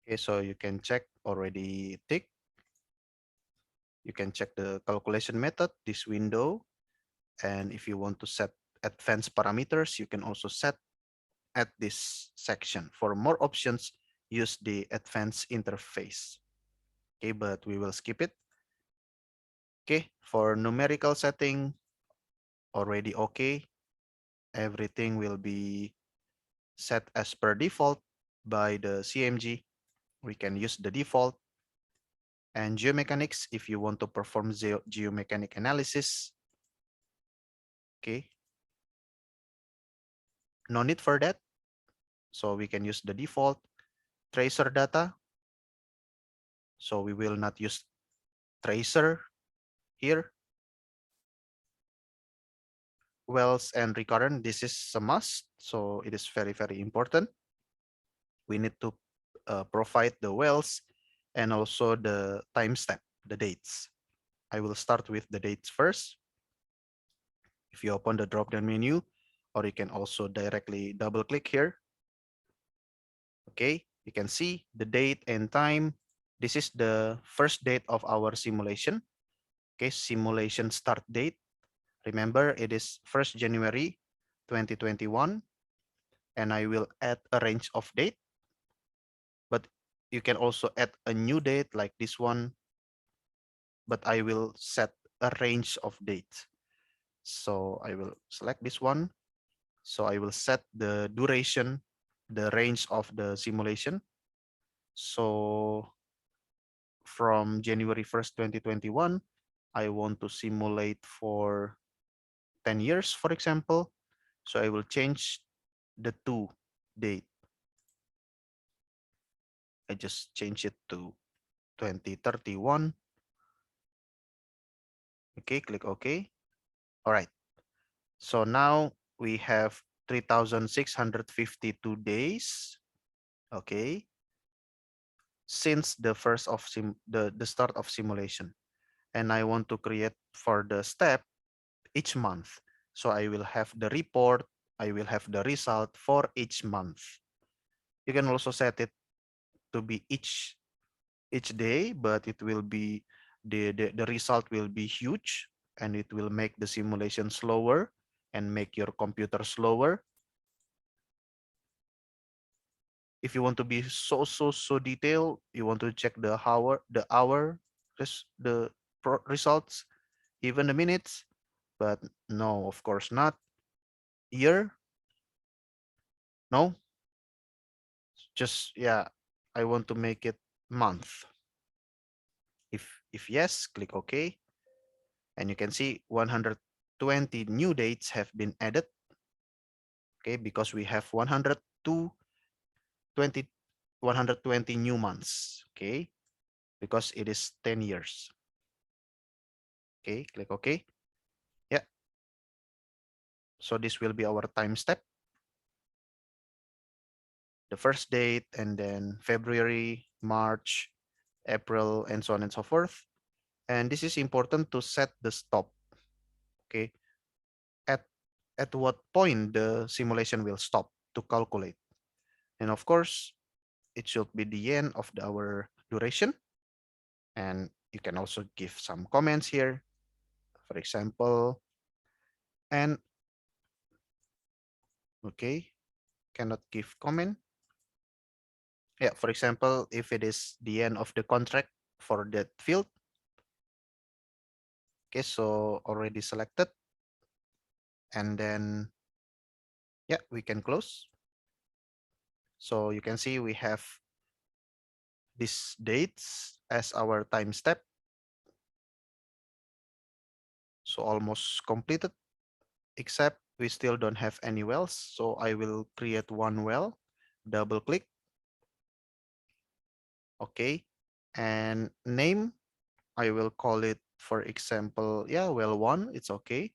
Okay, so you can check already tick. You can check the calculation method, this window. And if you want to set advanced parameters, you can also set at this section. For more options, use the advanced interface. Okay, but we will skip it. Okay, for numerical setting, already okay. Everything will be set as per default by the CMG. We can use the default. And geomechanics, if you want to perform geomechanic analysis, okay, no need for that. So we can use the default tracer data. So we will not use tracer here. Wells and recurrent, this is a must. So it is very, very important. We need to provide the wells and also the timestamp, the dates. I will start with the dates first. If you open the drop-down menu, or you can also directly double click here. Okay, you can see the date and time. This is the first date of our simulation. Okay, simulation start date. Remember, it is 1st January 2021, and I will add a range of date, but you can also add a new date like this one, but I will set a range of dates. So I will select this one. So I will set the duration, the range of the simulation. So from January 1st, 2021, I want to simulate for 10 years, for example. So I will change the to date. I just change it to 2031. Okay, click OK. All right. So now we have 3,652 days. Okay. Since the first of the start of simulation. And I want to create for the step each month. So I will have the report. I will have the result for each month. You can also set it to be each day, but it will be the result will be huge, and it will make the simulation slower and make your computer slower. If you want to be so detailed, you want to check the hour, the results, even the minutes, but no, of course not. Year, no, just yeah, I want to make it month. If yes, click OK, and you can see 120 new dates have been added. Okay, because we have 120 new months. Okay, because it is 10 years. Okay, click OK. Yeah. So this will be our time step. The first date, and then February, March, April, and so on and so forth. And this is important to set the stop. Okay, at what point the simulation will stop to calculate. And of course, it should be the end of our duration. And you can also give some comments here, for example, and okay, cannot give comment. Yeah, for example, if it is the end of the contract for that field. Okay, so already selected. And then, yeah, we can close. So you can see we have these dates as our time step. So almost completed, except we still don't have any wells. So I will create one well, double click. Okay. And name, I will call it, for example, yeah, well one, it's okay.